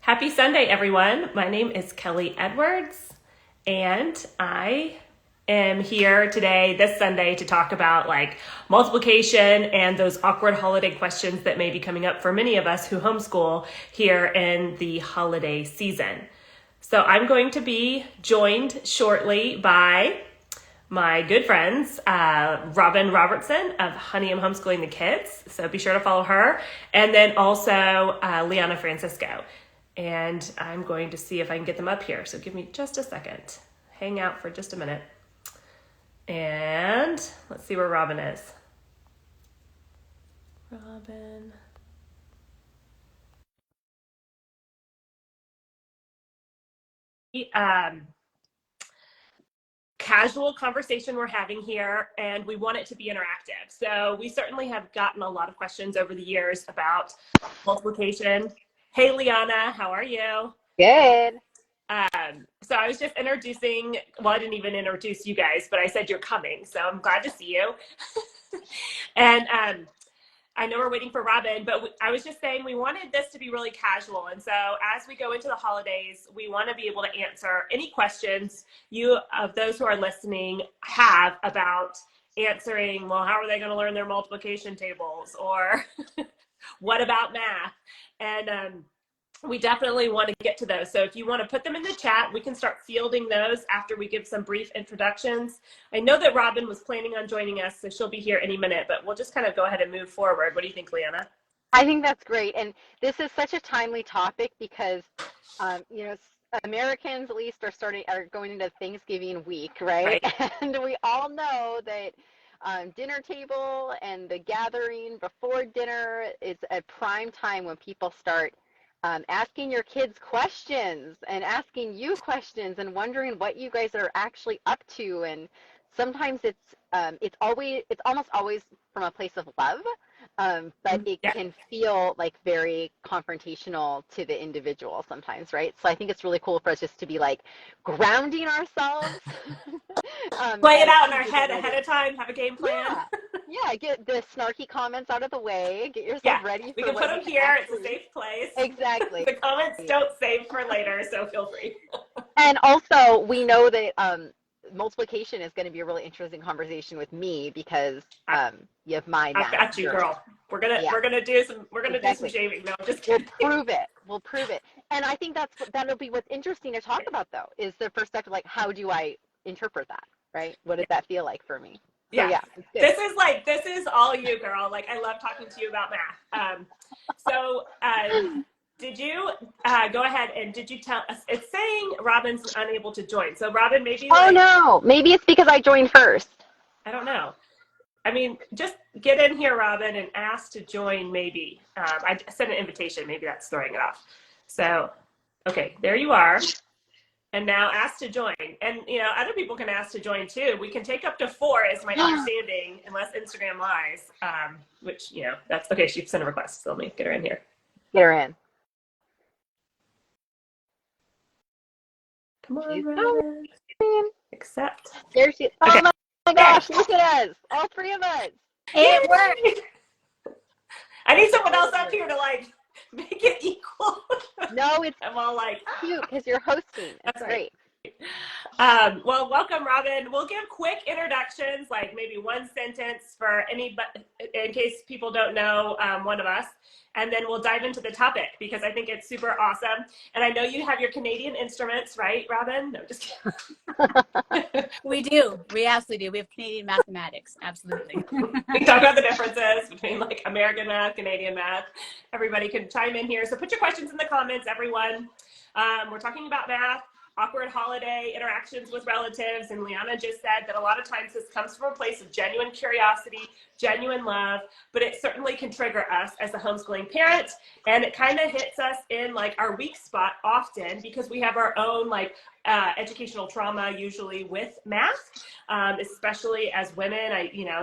Happy Sunday, everyone. My name is Kelly Edwards, and I am here today, this Sunday, to talk about multiplication and those awkward holiday questions that may be coming up for many of us who homeschool here in the holiday season. So I'm going to be joined shortly by my good friends, Robin Robertson of Honey, I'm Homeschooling the Kids. So be sure to follow her. And then also Liana Francisco. And I'm going to see if I can get them up here. So give me just a second. Hang out for just a minute. And let's see where Robin is. Robin. Casual conversation we're having here, and we want it to be interactive. So we certainly have gotten a lot of questions over the years about multiplication. Hey, Liana, how are you? Good. So I was just introducing, well, I didn't even introduce you guys, but I said you're coming, so I'm glad to see you. And I know we're waiting for Robin, but I was just saying we wanted this to be really casual. And so as we go into the holidays, we want to be able to answer any questions you, of those who are listening, have about answering, well, how are they going to learn their multiplication tables? Or what about math? And we definitely want to get to those. So if you want to put them in the chat, we can start fielding those after we give some brief introductions. I know that Robin was planning on joining us, so she'll be here any minute, but we'll just kind of go ahead and move forward. What do you think, Liana? I think that's great. And this is such a timely topic because, Americans at least are going into Thanksgiving week, right? And we all know that dinner table and the gathering before dinner is a prime time when people start asking your kids questions and asking you questions and wondering what you guys are actually up to. And sometimes it's almost always from a place of love, but it can feel like very confrontational to the individual sometimes, right? So I think it's really cool for us just to be like grounding ourselves. Play it out in our head ahead of time, have a game plan. Yeah, get the snarky comments out of the way. Get yourself ready. We can put them here. It's a safe place. Exactly. The comments don't save for later, so feel free. And also, we know that multiplication is going to be a really interesting conversation with me because you have my math. I've got you, girl. We're gonna do some shaving. No, just kidding. We'll prove it. And I think that'll be what's interesting to talk about, though, is the perspective, like, how do I interpret that, right? What did that feel like for me? So, this is all you, girl. Like, I love talking to you about math. Did you go ahead and did you tell us? It's saying Robin's unable to join. So Robin, maybe. Oh no, maybe it's because I joined first. I don't know. I mean, just get in here, Robin, and ask to join. Maybe I sent an invitation. Maybe that's throwing it off. So, okay, there you are. And now ask to join. And, other people can ask to join too. We can take up to 4 is my understanding, unless Instagram lies, which, that's okay. She sent a request. So let me get her in here. Get her in. Come on, Robin. Accept. There she is. Oh my gosh, look at us. All 3 of us. It worked. I need someone else up here to make it equal. No, it's I'm all cute because you're hosting. That's great. Well, welcome, Robin. We'll give quick introductions, like maybe one sentence for anybody, in case people don't know one of us, and then we'll dive into the topic because I think it's super awesome. And I know you have your Canadian instruments, right, Robin? No, just kidding. We do. We absolutely do. We have Canadian mathematics. Absolutely. We talk about the differences between American math, Canadian math. Everybody can chime in here. So put your questions in the comments, everyone. We're talking about math, awkward holiday interactions with relatives, and Liana just said that a lot of times this comes from a place of genuine curiosity, genuine love, but it certainly can trigger us as a homeschooling parent, and it kind of hits us in our weak spot often because we have our own educational trauma usually with math, especially as women.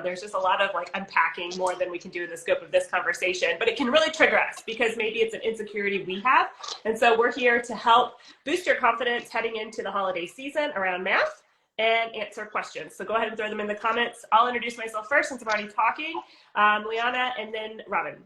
There's just a lot of unpacking more than we can do in the scope of this conversation, but it can really trigger us because maybe it's an insecurity we have. And so we're here to help boost your confidence heading into the holiday season around math and answer questions. So go ahead and throw them in the comments. I'll introduce myself first since I'm already talking. Liana and then Robin.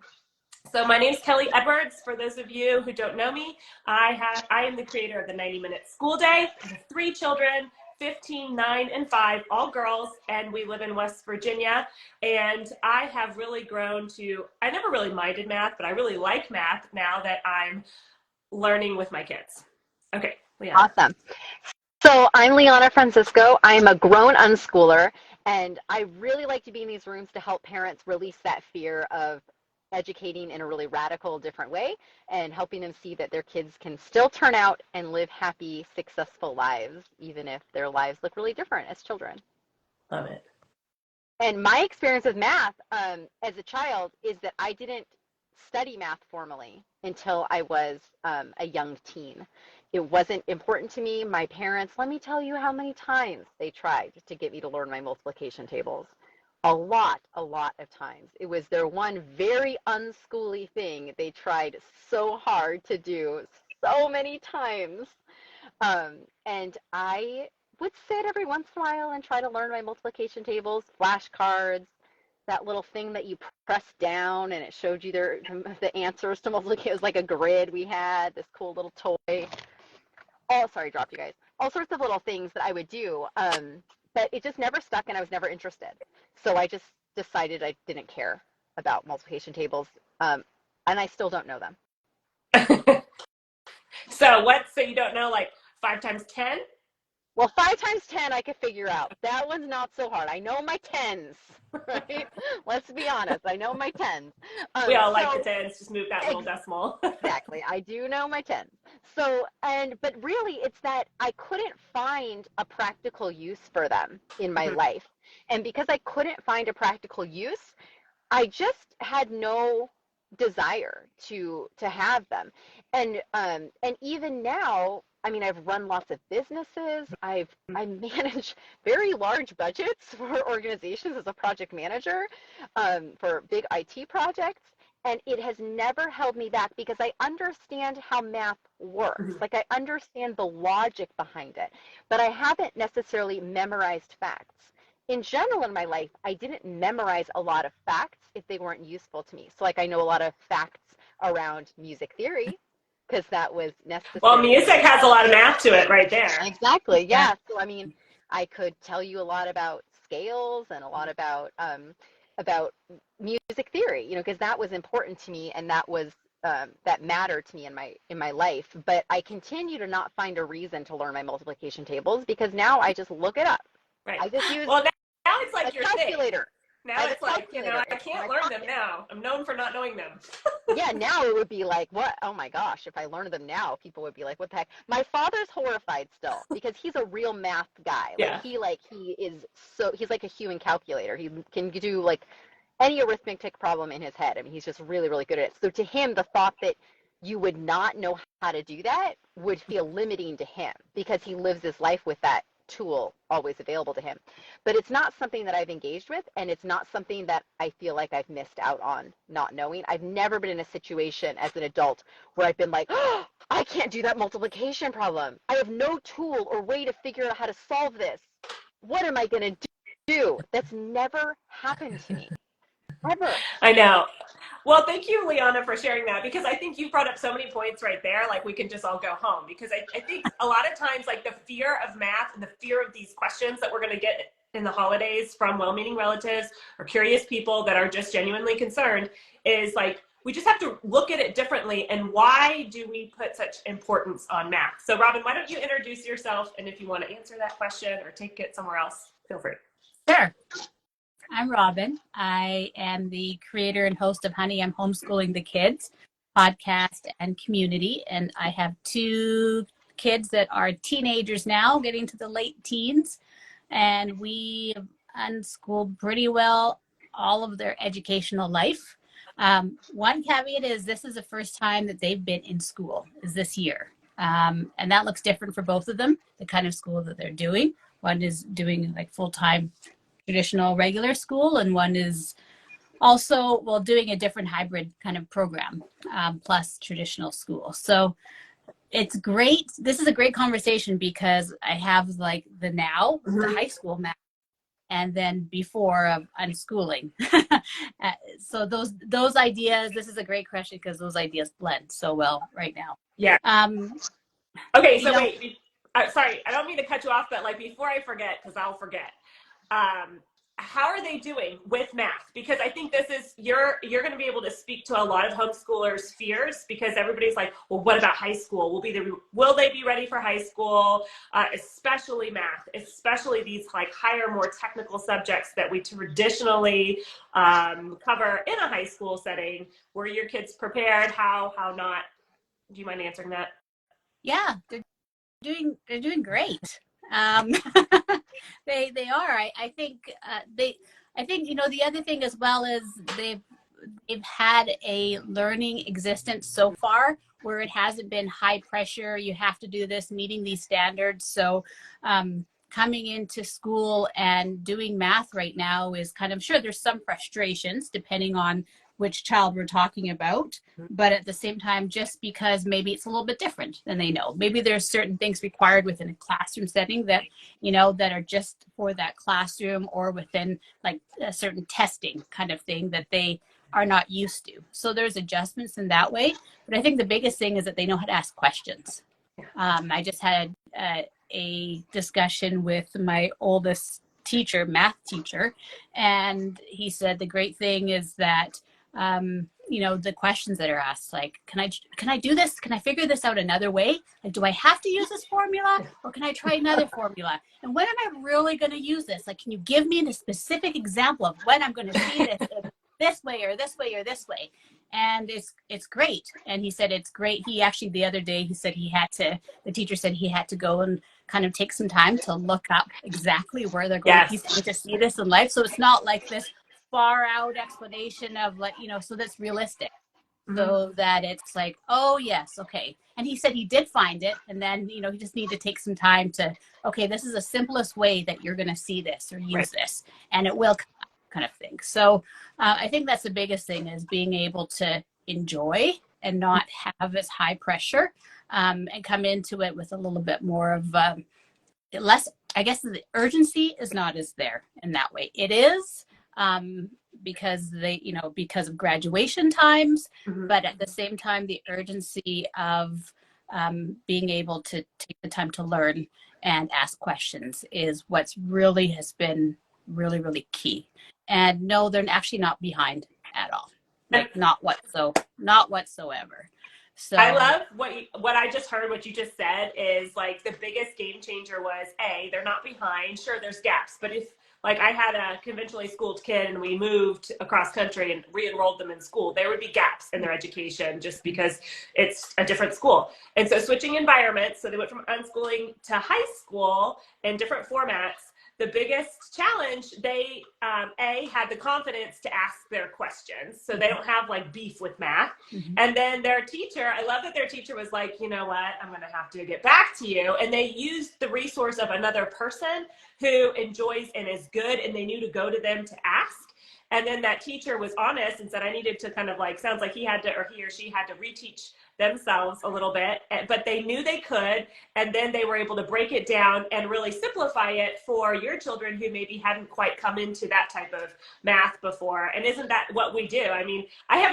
So my name is Kelly Edwards. For those of you who don't know me, I am the creator of the 90-minute school day. I have 3 children, 15, 9, and 5, all girls, and we live in West Virginia. And I have really grown to, I never really minded math, but I really like math now that I'm learning with my kids. Okay, Leanna. Awesome. So I'm Liana Francisco. I'm a grown unschooler, and I really like to be in these rooms to help parents release that fear of educating in a really radical, different way and helping them see that their kids can still turn out and live happy, successful lives, even if their lives look really different as children. Love it. And my experience with math as a child is that I didn't study math formally until I was a young teen. It wasn't important to me. My parents, let me tell you how many times they tried to get me to learn my multiplication tables. A lot of times. It was their one very unschooly thing they tried so hard to do so many times. And I would sit every once in a while and try to learn my multiplication tables, flashcards, that little thing that you press down and it showed you the answers to multiplication. It was like a grid we had, this cool little toy. Oh, sorry, dropped you guys. All sorts of little things that I would do, but it just never stuck and I was never interested. So I just decided I didn't care about multiplication tables, and I still don't know them. So you don't know, like 5 times 10? Well, 5 times 10 I could figure out. That one's not so hard. I know my tens, right? Let's be honest. I know my tens. We all like the tens. Just move that little decimal. Exactly. I do know my tens. So, but really it's that I couldn't find a practical use for them in my life. And because I couldn't find a practical use, I just had no desire to have them. And even now, I mean, I've run lots of businesses. I manage very large budgets for organizations as a project manager for big IT projects. And it has never held me back because I understand how math works. Like I understand the logic behind it, but I haven't necessarily memorized facts. In general in my life, I didn't memorize a lot of facts if they weren't useful to me. So like I know a lot of facts around music theory because that was necessary. Well, music has a lot of math to it right there. Exactly, yeah. So I mean, I could tell you a lot about scales and a lot about music theory, you know, because that was important to me and that was that mattered to me in my life. But I continue to not find a reason to learn my multiplication tables because now I just look it up. Right. I just use now it's like your calculator. Thing. Now it's like, you know, I can't learn them now. I'm known for not knowing them. Yeah, now it would be like, what? Oh my gosh, if I learned them now, people would be like, what the heck? My father's horrified still because he's a real math guy. Yeah. He's like a human calculator. He can do like any arithmetic problem in his head. I mean, he's just really, really good at it. So to him, the thought that you would not know how to do that would feel limiting to him because he lives his life with that tool always available to him. But it's not something that I've engaged with, and it's not something that I feel like I've missed out on not knowing. I've never been in a situation as an adult where I've been like, oh, I can't do that multiplication problem. I have no tool or way to figure out how to solve this. What am I going to do? That's never happened to me. Ever. I know. Well, thank you, Liana, for sharing that because I think you brought up so many points right there. Like we can just all go home because I think a lot of times like the fear of math and the fear of these questions that we're going to get in the holidays from well-meaning relatives or curious people that are just genuinely concerned is like we just have to look at it differently. And why do we put such importance on math? So Robin, why don't you introduce yourself? And if you want to answer that question or take it somewhere else, feel free. Sure. I'm Robin. I am the creator and host of Honey, I'm Homeschooling the Kids podcast and community. And I have 2 kids that are teenagers now, getting to the late teens. And we unschool pretty well all of their educational life. One caveat is this is the first time that they've been in school is this year. And that looks different for both of them, the kind of school that they're doing. One is doing like full-time traditional regular school, and one is also, well, doing a different hybrid kind of program, plus traditional school. So it's great. This is a great conversation because I have like the now, the high school math, and then before of unschooling. So those ideas, this is a great question because those ideas blend so well right now. Yeah. Okay, so wait, sorry, I don't mean to cut you off, but like before I forget, because I'll forget. How are they doing with math? Because I think this is you're going to be able to speak to a lot of homeschoolers' fears, because everybody's like, well, what about high school? Will they be ready for high school? Especially math, especially these like higher, more technical subjects that we traditionally cover in a high school setting. Were your kids prepared? How not? Do you mind answering that? Yeah, they're doing great. They are. I think the other thing as well is they've had a learning existence so far where it hasn't been high pressure. You have to do this, meeting these standards. So coming into school and doing math right now is kind of, sure, there's some frustrations depending on which child we're talking about, but at the same time, just because maybe it's a little bit different than they know. Maybe there's certain things required within a classroom setting that, that are just for that classroom, or within like a certain testing kind of thing that they are not used to. So there's adjustments in that way. But I think the biggest thing is that they know how to ask questions. I just had a discussion with my oldest teacher, math teacher, and he said the great thing is that the questions that are asked, like, can I do this? Can I figure this out another way? Like, do I have to use this formula, or can I try another formula? And when am I really going to use this? Like, can you give me a specific example of when I'm going to see this way or this way or this way? And it's great. And he said it's great. He actually, the other day, he said the teacher said he had to go and kind of take some time to look up exactly where they're going. Yes. He's going to see this in life. So it's not like this far out explanation of like, so that's realistic. So that it's like, oh yes, okay. And he said he did find it, and then he just needed to take some time to, okay, this is the simplest way that you're going to see this or use this, and it will come up, kind of thing. So I think that's the biggest thing, is being able to enjoy and not have this high pressure, and come into it with a little bit more of less. I guess the urgency is not as there in that way. It is. Because because of graduation times, but at the same time, the urgency of being able to take the time to learn and ask questions is what's really has been really, really key. And no, they're actually not behind at all. Like not whatsoever. So I love what I just heard. What you just said is like the biggest game changer was they're not behind. Sure, there's gaps, but if like I had a conventionally schooled kid and we moved across country and re-enrolled them in school, there would be gaps in their education just because it's a different school. And so switching environments, so they went from unschooling to high school in different formats. The biggest challenge, they had the confidence to ask their questions, so they don't have like beef with math. And then their teacher, I love that their teacher was like, you know what, I'm going to have to get back to you. And they used the resource of another person who enjoys and is good, and they knew to go to them to ask. And then that teacher was honest and said, I needed to kind of like, sounds like he or she had to reteach themselves a little bit, but they knew they could. And then they were able to break it down and really simplify it for your children who maybe hadn't quite come into that type of math before. And isn't that what we do? I mean, I have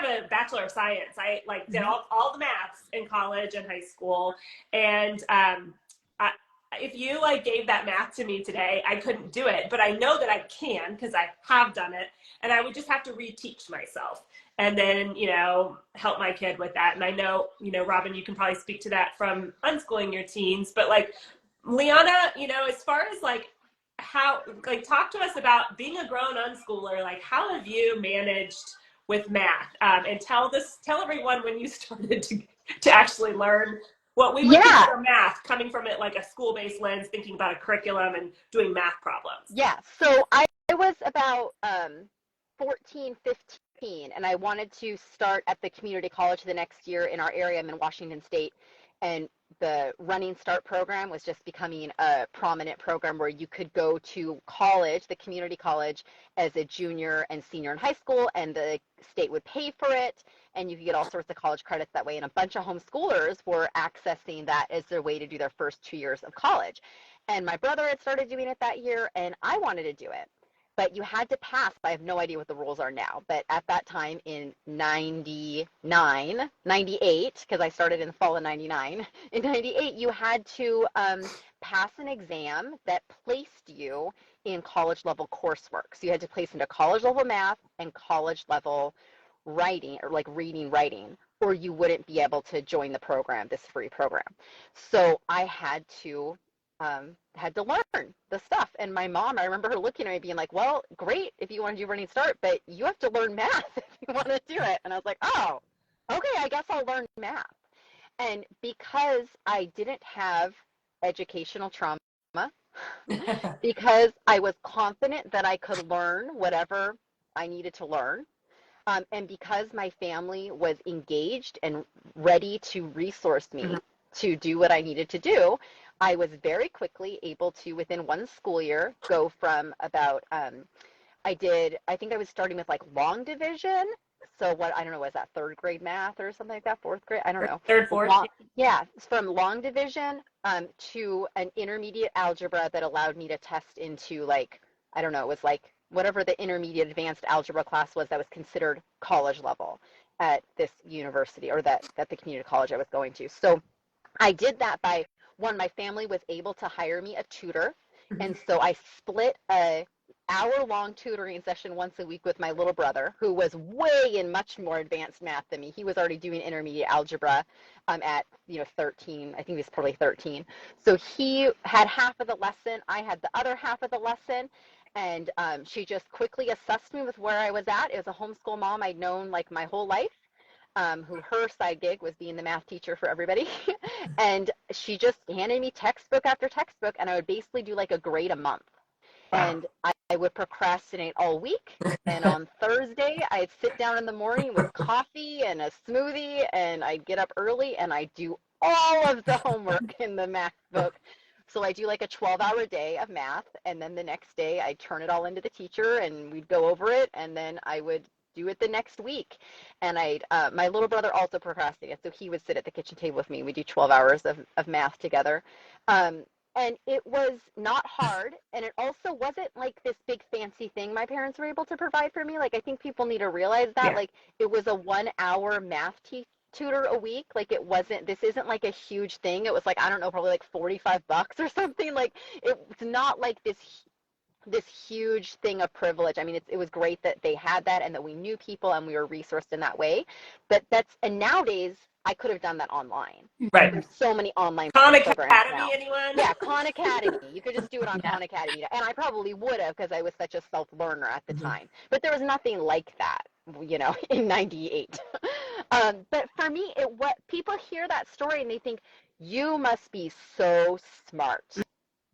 a Bachelor of Science. I like did all the maths in college and high school. And, if you like gave that math to me today, I couldn't do it, but I know that I can because I have done it, and I would just have to reteach myself and then, help my kid with that. And I know, Robin, you can probably speak to that from unschooling your teens, but like Liana, as far as like how, like talk to us about being a grown unschooler, like how have you managed with math? And tell everyone when you started to actually learn what we would consider math, coming from it like a school-based lens, thinking about a curriculum and doing math problems. Yeah, so I was about 14, 15, and I wanted to start at the community college the next year in our area. I'm in Washington State, and the Running Start program was just becoming a prominent program where you could go to college, the community college, as a junior and senior in high school, and the state would pay for it, and you could get all sorts of college credits that way. And a bunch of homeschoolers were accessing that as their way to do their first 2 years of college. And my brother had started doing it that year, and I wanted to do it. But you had to pass. I have no idea what the rules are now. But at that time in 99, 98, because I started in the fall of 99, in 98, you had to pass an exam that placed you in college level coursework. So you had to place into college level math and college level writing, or like reading, writing, or you wouldn't be able to join the program, this free program. So I had to learn the stuff. And my mom, I remember her looking at me being like, well, great if you want to do Running Start, but you have to learn math if you want to do it. And I was like, oh, okay, I guess I'll learn math. And because I didn't have educational trauma, because I was confident that I could learn whatever I needed to learn, and because my family was engaged and ready to resource me to do what I needed to do, I was very quickly able to, within one school year, go from about, I think I was starting with like long division. So what, I don't know, was that third grade math or something like that, fourth grade? I don't know. Third, fourth. Yeah, from long division to an intermediate algebra that allowed me to test into like, I don't know, it was like whatever the intermediate advanced algebra class was that was considered college level at this university, or that the community college I was going to. So I did that by, one, my family was able to hire me a tutor. And so I split a hour-long tutoring session once a week with my little brother, who was way in much more advanced math than me. He was already doing intermediate algebra at 13. I think he was probably 13. So he had half of the lesson. I had the other half of the lesson. And she just quickly assessed me with where I was at. It was a homeschool mom I'd known like my whole life, who her side gig was being the math teacher for everybody. And she just handed me textbook after textbook, and I would basically do like a grade a month. Wow. And I would procrastinate all week. And on Thursday, I'd sit down in the morning with coffee and a smoothie, and I'd get up early and I'd do all of the homework in the math book. So I do like a 12-hour day of math, and then the next day I'd turn it all into the teacher and we'd go over it, and then I would do it the next week. And my little brother also procrastinated, so he would sit at the kitchen table with me. We'd do 12 hours of math together. And it was not hard, and it also wasn't like this big fancy thing my parents were able to provide for me. Like, I think people need to realize that, like, it was a 1-hour math tutor a week. Like, this isn't like a huge thing. It was like, I don't know, probably like $45 or something. Like, it's not like this huge thing of privilege. I mean, it was great that they had that and that we knew people and we were resourced in that way. But and nowadays I could have done that online. Right. There's so many online Khan programs Academy, now. anyone? Yeah, Khan Academy. You could just do it on Khan Academy. And I probably would have, because I was such a self-learner at the time. But there was nothing like that, in 98. But for me, what people hear that story and they think, you must be so smart.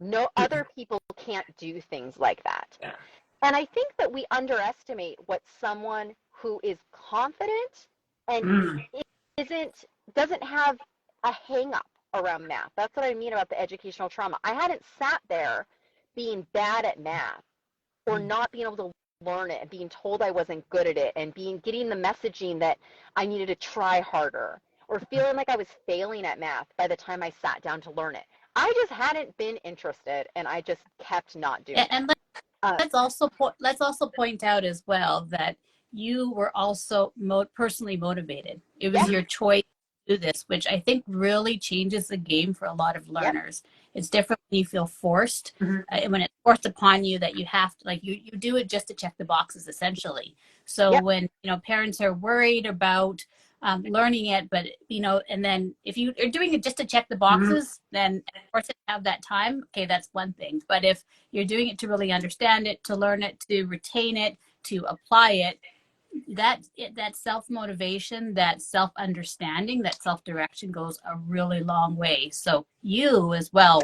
No, other people can't do things like that. Yeah. And I think that we underestimate what someone who is confident and doesn't have a hang up around math. That's what I mean about the educational trauma. I hadn't sat there being bad at math or not being able to learn it and being told I wasn't good at it and getting the messaging that I needed to try harder, or feeling like I was failing at math by the time I sat down to learn it. I just hadn't been interested, and I just kept not doing it. And let's also point out as well that you were also personally motivated. It was your choice to do this, which I think really changes the game for a lot of learners. It's different when you feel forced, and when it's forced upon you that you have to, like, you do it just to check the boxes, essentially. So when parents are worried about learning it, but and then if you are doing it just to check the boxes, then of course have that time. Okay, that's one thing. But if you're doing it to really understand it, to learn it, to retain it, to apply it, that self-motivation, that self-understanding, that self-direction goes a really long way. So you as well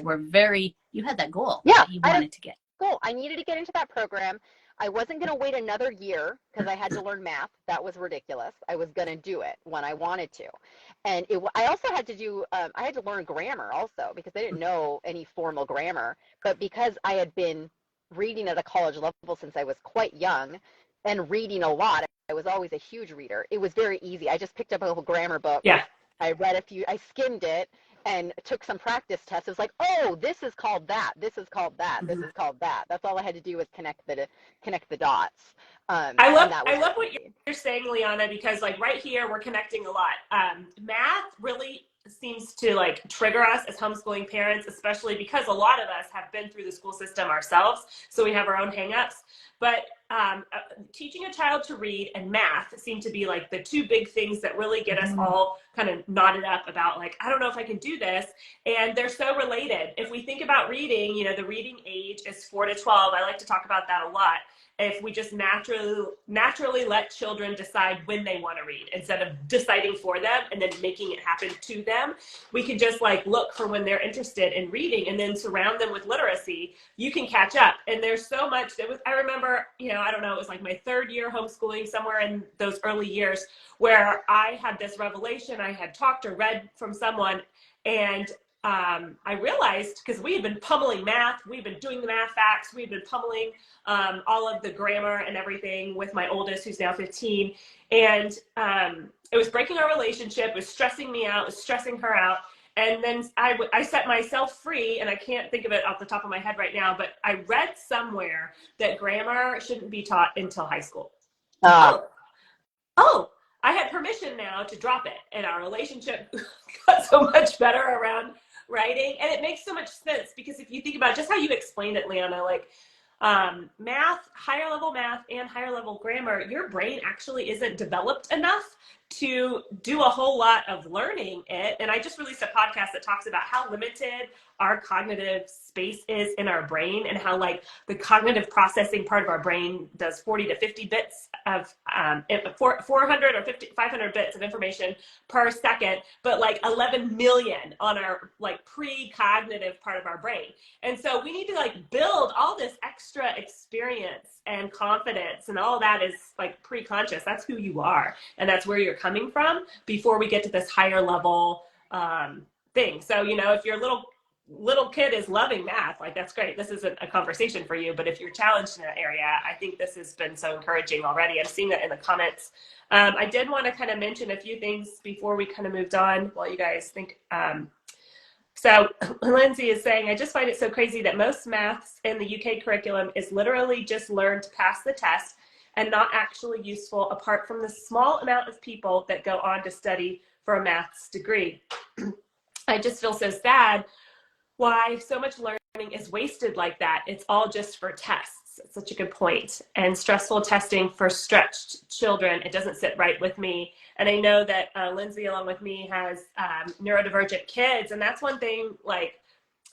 you had that goal that you wanted to get. Goal. I needed to get into that program. I wasn't going to wait another year because I had to learn math. That was ridiculous. I was going to do it when I wanted to. And I also had to do, I had to learn grammar also, because I didn't know any formal grammar. But because I had been reading at a college level since I was quite young and reading a lot, I was always a huge reader. It was very easy. I just picked up a little grammar book. Yeah. I read a few, I skimmed it and took some practice tests. It was like, oh, this is called that. This is called that. This is called that. That's all I had to do was connect the dots. And that was I love really what easy. you're saying, Liana, because like right here we're connecting a lot. Math really seems to like trigger us as homeschooling parents, especially because a lot of us have been through the school system ourselves, so we have our own hangups. But teaching a child to read and math seem to be like the two big things that really get us all kind of knotted up about like, I don't know if I can do this. And they're so related. If we think about reading, you know, the reading age is 4 to 12. I like to talk about that a lot. If we just naturally let children decide when they want to read instead of deciding for them and then making it happen to them, we can just like look for when they're interested in reading and then surround them with literacy. You can catch up. And there's so much that I remember, you know, I don't know, it was like my 3rd year homeschooling, somewhere in those early years, where I had this revelation. I had talked or read from someone, and I realized, because we had been pummeling math, we've been doing the math facts, we've been pummeling all of the grammar and everything with my oldest, who's now 15. And it was breaking our relationship, it was stressing me out, it was stressing her out. And then I set myself free, and I can't think of it off the top of my head right now, but I read somewhere that grammar shouldn't be taught until high school. Oh, I had permission now to drop it, and our relationship got so much better around writing. And it makes so much sense, because if you think about just how you explained it, Liana, like math, higher level math and higher level grammar, your brain actually isn't developed enough to do a whole lot of learning it. And I just released a podcast that talks about how limited our cognitive space is in our brain, and how like the cognitive processing part of our brain does 40 to 50 bits of 400 or 500 bits of information per second, but like 11 million on our like pre-cognitive part of our brain. And so we need to like build all this extra experience and confidence, and all that is like pre-conscious. That's who you are, and that's where you're coming from before we get to this higher level thing. So, you know, if your little kid is loving math, like that's great. This isn't a conversation for you, but if you're challenged in that area, I think this has been so encouraging already. I'm seeing that in the comments. I did want to kind of mention a few things before we kind of moved on while you guys think. So Lindsay is saying, I just find it so crazy that most maths in the UK curriculum is literally just learned to pass the test and not actually useful, apart from the small amount of people that go on to study for a maths degree. I just feel so sad why so much learning is wasted like that. It's all just for tests. It's such a good point. And stressful testing for stretched children, it doesn't sit right with me. And I know that Lindsay, along with me, has neurodivergent kids. And that's one thing like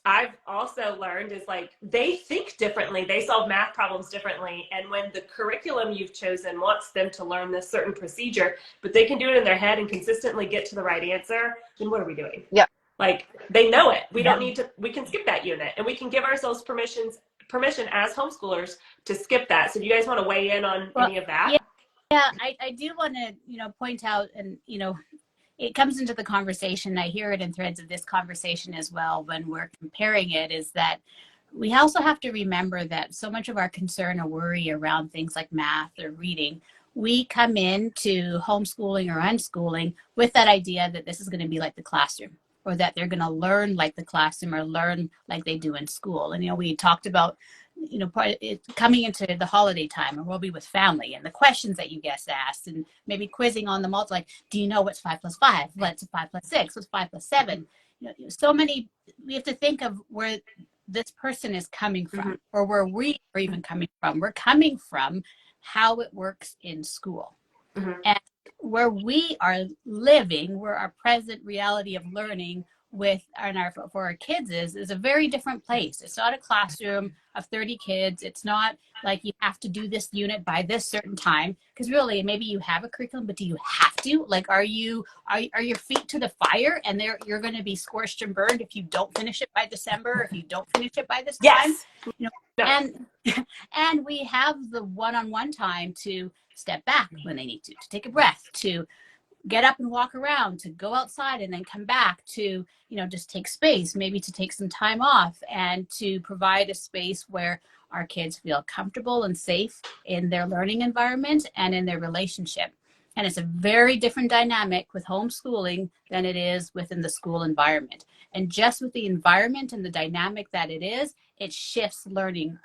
I've also learned is like they think differently. They solve math problems differently. And when the curriculum you've chosen wants them to learn this certain procedure, but they can do it in their head and consistently get to the right answer, then what are we doing? Yeah. Like they know it. We don't need to, we can skip that unit, and we can give ourselves permission as homeschoolers to skip that. So do you guys want to weigh in on any of that? Yeah, I do want to, point out, and, it comes into the conversation. I hear it in threads of this conversation as well when we're comparing it, is that we also have to remember that so much of our concern or worry around things like math or reading, we come into homeschooling or unschooling with that idea that this is going to be like the classroom, or that they're going to learn like the classroom or learn like they do in school. And, we talked about, coming into the holiday time, and we'll be with family, and the questions that you guys asked, and maybe quizzing on the multi, like, do you know what's 5 plus 5? What's 5 plus 6? What's 5 plus 7? So many, we have to think of where this person is coming from, or where we are even coming from. We're coming from how it works in school. And where we are living, where our present reality of learning for our kids is a very different place. It's not a classroom of 30 kids. It's not like you have to do this unit by this certain time, because really maybe you have a curriculum, but do you have to? Like, are your feet to the fire, and you're going to be scorched and burned if you don't finish it by December, if you don't finish it by this time? Yes. And we have the one-on-one time to step back when they need to take a breath, to get up and walk around, to go outside and then come back, to, just take space, maybe to take some time off, and to provide a space where our kids feel comfortable and safe in their learning environment and in their relationship. And it's a very different dynamic with homeschooling than it is within the school environment. And just with the environment and the dynamic that it is, it shifts learning.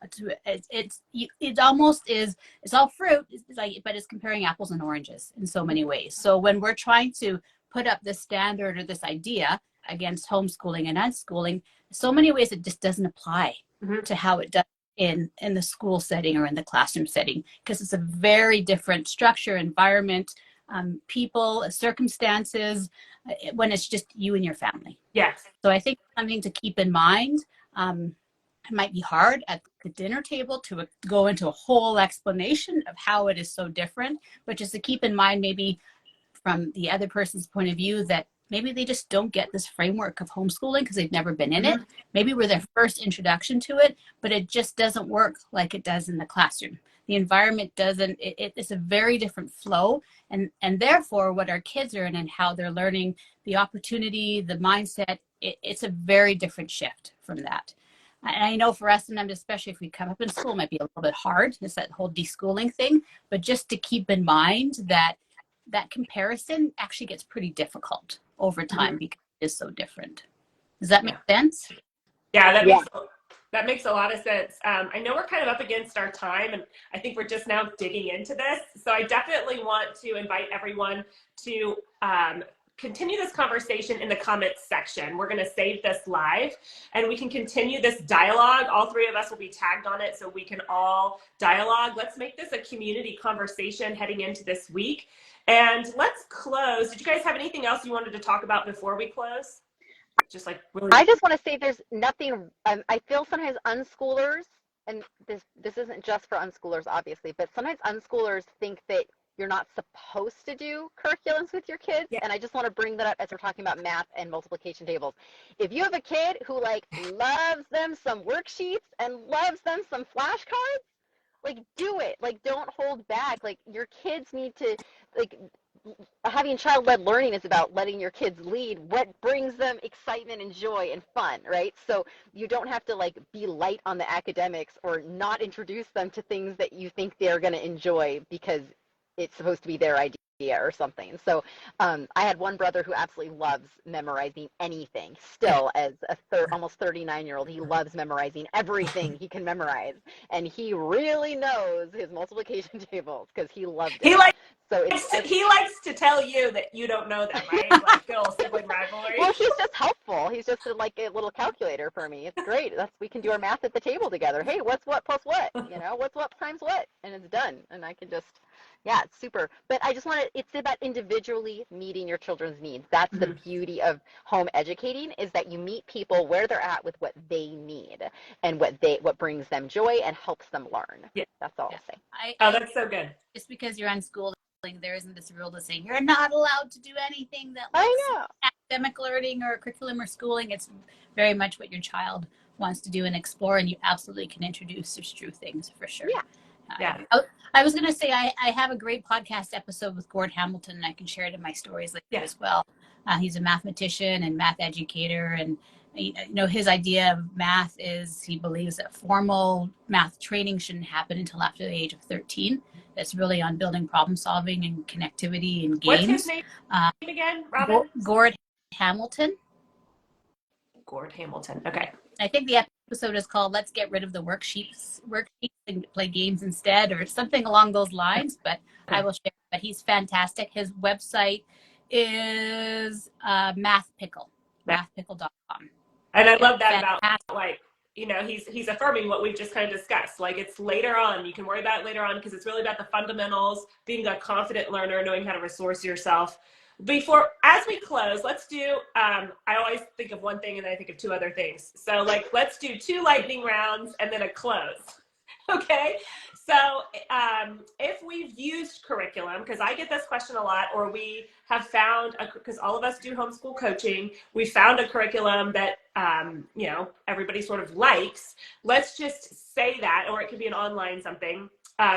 It almost is, it's all fruit, but it's comparing apples and oranges in so many ways. So when we're trying to put up this standard or this idea against homeschooling and unschooling, so many ways it just doesn't apply to how it does in the school setting or in the classroom setting, because it's a very different structure, environment, people, circumstances, when it's just you and your family. Yes. So I think something to keep in mind. It might be hard at the dinner table to go into a whole explanation of how it is so different, but just to keep in mind, maybe from the other person's point of view, that maybe they just don't get this framework of homeschooling because they've never been in it. Maybe we're their first introduction to it, but it just doesn't work like it does in the classroom. The environment doesn't, it's a very different flow. And therefore, what our kids are in and how they're learning, the opportunity, the mindset, it's a very different shift from that. And I know for us, sometimes, especially if we come up in school, it might be a little bit hard. It's that whole deschooling thing. But just to keep in mind that comparison actually gets pretty difficult over time because it is so different. Does that make sense? Yeah, that makes a lot of sense. I know we're kind of up against our time, and I think we're just now digging into this. So I definitely want to invite everyone to continue this conversation in the comments section. We're going to save this live, and we can continue this dialogue. All three of us will be tagged on it so we can all dialogue. Let's make this a community conversation heading into this week. And let's close. Did you guys have anything else you wanted to talk about before we close? Just like really. I just want to say there's nothing, I feel sometimes unschoolers, and this isn't just for unschoolers, obviously, but sometimes unschoolers think that you're not supposed to do curriculums with your kids. And I just want to bring that up as we're talking about math and multiplication tables. If you have a kid who like loves them some worksheets and loves them some flashcards, like do it. Like don't hold back. Like your kids need to, like having child-led learning is about letting your kids lead what brings them excitement and joy and fun, right? So you don't have to like be light on the academics or not introduce them to things that you think they're going to enjoy because it's supposed to be their idea or something. So I had one brother who absolutely loves memorizing anything. Still, as a almost 39-year-old, he loves memorizing everything he can memorize, and he really knows his multiplication tables because he loved it. He likes to tell you that you don't know them, right? Like little sibling rivalry. Well, he's just helpful. He's just like a little calculator for me. It's great. We can do our math at the table together. Hey, what's what plus what? You know, what's what times what? And it's done. And I can just, yeah, it's super. But I just want to, it's about individually meeting your children's needs. That's the beauty of home educating, is that you meet people where they're at with what they need and what brings them joy and helps them learn. Yeah. That's all I'll say. That's so good. Just because you're unschooled, there isn't this rule to say you're not allowed to do anything that academic learning or curriculum or schooling. It's very much what your child wants to do and explore, and you absolutely can introduce there's true things for sure. I was going to say I have a great podcast episode with Gord Hamilton, and I can share it in my stories later as well. He's a mathematician and math educator, and you know his idea of math is he believes that formal math training shouldn't happen until after the age of 13. That's really on building problem solving and connectivity and games. What's his name again, Robin? Gord Hamilton. Gord Hamilton. Okay. I think the episode is called "Let's Get Rid of the Worksheets and Play Games Instead," or something along those lines. But I will share. But he's fantastic. His website is MathPickle, mathpickle.com. And I love that about like, you know, he's affirming what we've just kind of discussed. Like it's later on, you can worry about it later on because it's really about the fundamentals, being a confident learner, knowing how to resource yourself. As we close, let's do, I always think of one thing and then I think of two other things. So like, let's do 2 lightning rounds and then a close. Okay. So if we've used curriculum, because I get this question a lot, or we have found, because all of us do homeschool coaching, we found a curriculum that, you know, everybody sort of likes. Let's just say that, or it could be an online something.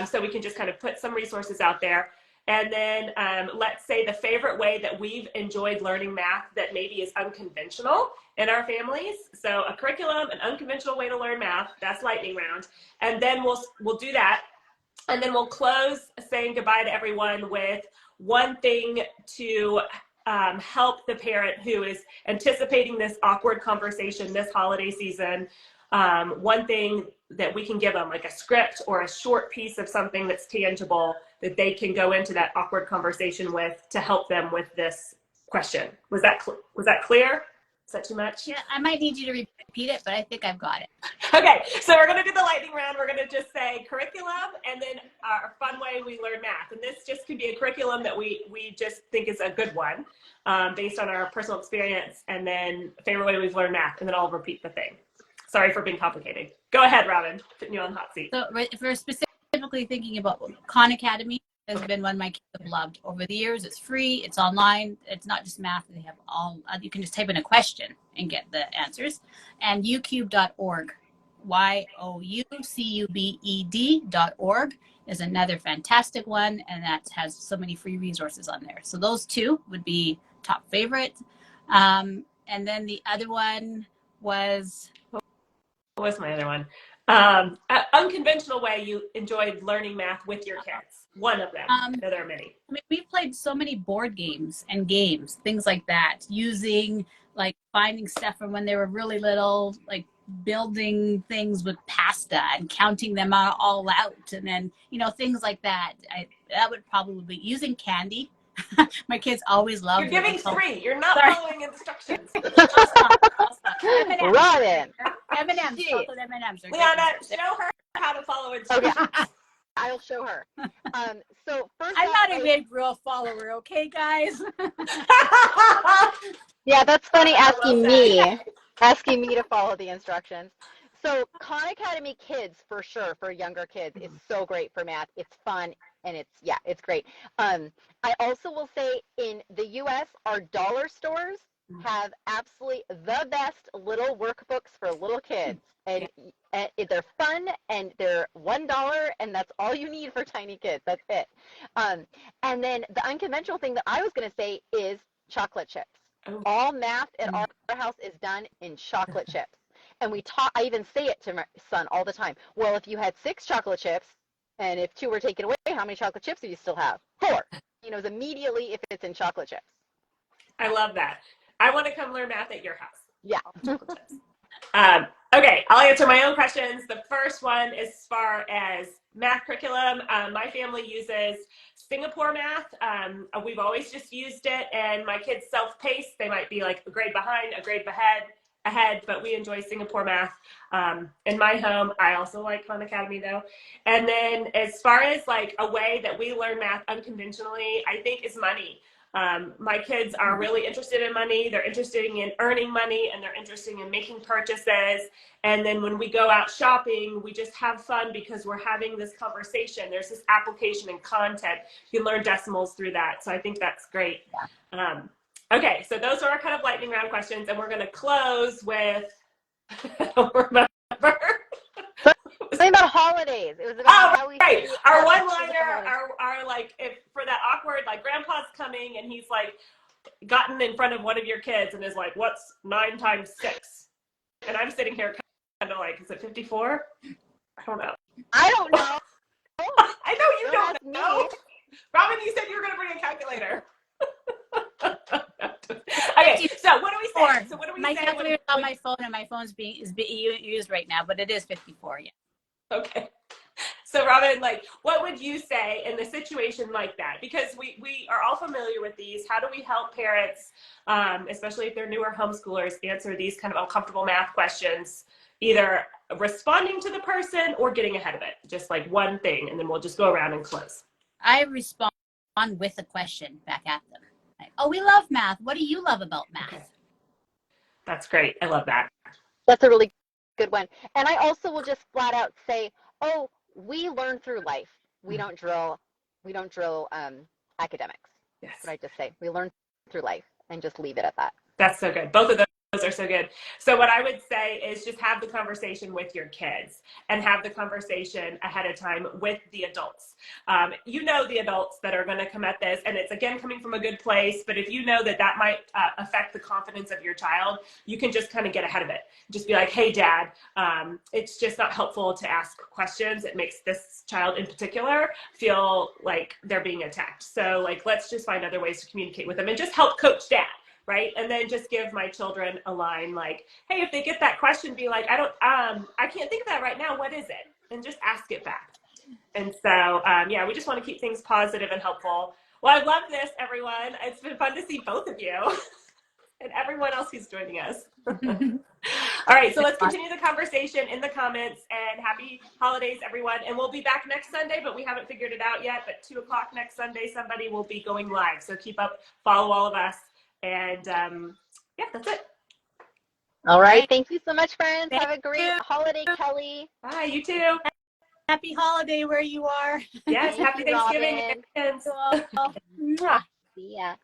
So we can just kind of put some resources out there. And then let's say the favorite way that we've enjoyed learning math that maybe is unconventional in our families. So a curriculum, an unconventional way to learn math, that's lightning round. And then we'll do that. And then we'll close saying goodbye to everyone with one thing to help the parent who is anticipating this awkward conversation this holiday season. One thing that we can give them, like a script or a short piece of something that's tangible that they can go into that awkward conversation with to help them with this question. Was that clear? Is that too much? Yeah, I might need you to repeat it, but I think I've got it. Okay, so we're going to do the lightning round. We're going to just say curriculum and then our fun way we learn math. And this just can be a curriculum that we just think is a good one based on our personal experience, and then favorite way we've learned math, and then I'll repeat the thing. Sorry for being complicated. Go ahead, Robin, putting you on the hot seat. So if we're specifically thinking about Khan Academy, has been one my kids have loved over the years. It's free, it's online, it's not just math. They have all, you can just type in a question and get the answers. And youcubed.org, youcubed.org is another fantastic one, and that has so many free resources on there. So those two would be top favorite. And then the other one was... What was my other one? Unconventional way you enjoyed learning math with your kids. One of them. There are many. I mean, we've played so many board games and games, things like that, using like finding stuff from when they were really little, like building things with pasta and counting them all out, and then things like that. That would probably be using candy. My kids always love. You're giving 3. You're not following instructions. Robin. M&M's. M&M's. Liana, show her how to follow instructions. Okay. I'll show her. So first, I'm not a big rule follower, okay, guys? Yeah, that's funny asking me to follow the instructions. So Khan Academy Kids, for sure, for younger kids, is so great for math. It's fun, and it's great. I also will say in the U.S., our dollar stores have absolutely the best little workbooks for little kids. And they're fun, and they're $1, and that's all you need for tiny kids. That's it. And then the unconventional thing that I was going to say is chocolate chips. Oh. All math at our house is done in chocolate chips. And I even say it to my son all the time. Well, if you had 6 chocolate chips, and if 2 were taken away, how many chocolate chips do you still have? 4. He knows immediately if it's in chocolate chips. I love that. I want to come learn math at your house. Yeah. Okay, I'll answer my own questions. The first one, as far as math curriculum, my family uses Singapore math. We've always just used it, and my kids self-paced. They might be like a grade behind, a grade ahead, but we enjoy Singapore math. In my home, I also like Khan Academy though. And then as far as like a way that we learn math unconventionally, I think is money. My kids are really interested in money. They're interested in earning money, and they're interested in making purchases. And then when we go out shopping, we just have fun because we're having this conversation. There's this application and content. You can learn decimals through that. So I think that's great. Okay, so those are our kind of lightning round questions, and we're going to close with, I don't remember. Something about holidays. It was about how we our one-liner, our like, if for that awkward, like grandpa's coming and he's like gotten in front of one of your kids and is like, what's 9 times 6? And I'm sitting here kind of like, is it 54? I don't know. I don't know. I know you don't know. Me. Robin, you said you were going to bring a calculator. Okay, so what do we say? So what do we my say? calculator is on my phone, and my phone's being used right now, but it is 54. Yeah. Okay. So Robin, like, what would you say in a situation like that? Because we are all familiar with these. How do we help parents, especially if they're newer homeschoolers, answer these kind of uncomfortable math questions, either responding to the person or getting ahead of it? Just like one thing, and then we'll just go around and close. I respond with a question back at them. Like, oh, we love math. What do you love about math? Okay. That's great. I love that. That's a really good one. And I also will just flat out say, oh, we learn through life. We don't drill academics. Yes. That's what I just say. We learn through life, and just leave it at that. That's so good. Both of those are so good. So what I would say is just have the conversation with your kids and have the conversation ahead of time with the adults. You know the adults that are going to come at this, and it's again coming from a good place, but if you know that that might affect the confidence of your child, you can just kind of get ahead of it. Just be like, hey, Dad, it's just not helpful to ask questions. It makes this child in particular feel like they're being attacked. So like, let's just find other ways to communicate with them and just help coach Dad. Right. And then just give my children a line like, hey, if they get that question, be like, I can't think of that right now. What is it? And just ask it back. And so, yeah, we just want to keep things positive and helpful. Well, I love this, everyone. It's been fun to see both of you and everyone else who's joining us. All right. So let's continue the conversation in the comments, and happy holidays, everyone. And we'll be back next Sunday, but we haven't figured it out yet. But 2 o'clock next Sunday, somebody will be going live. So keep up, follow all of us. And yeah, that's it. All right. Thank you so much, friends. Have a great holiday, Kelly. Bye, you too. Happy holiday where you are. Yes, happy Thanksgiving. Robin. See ya. See ya.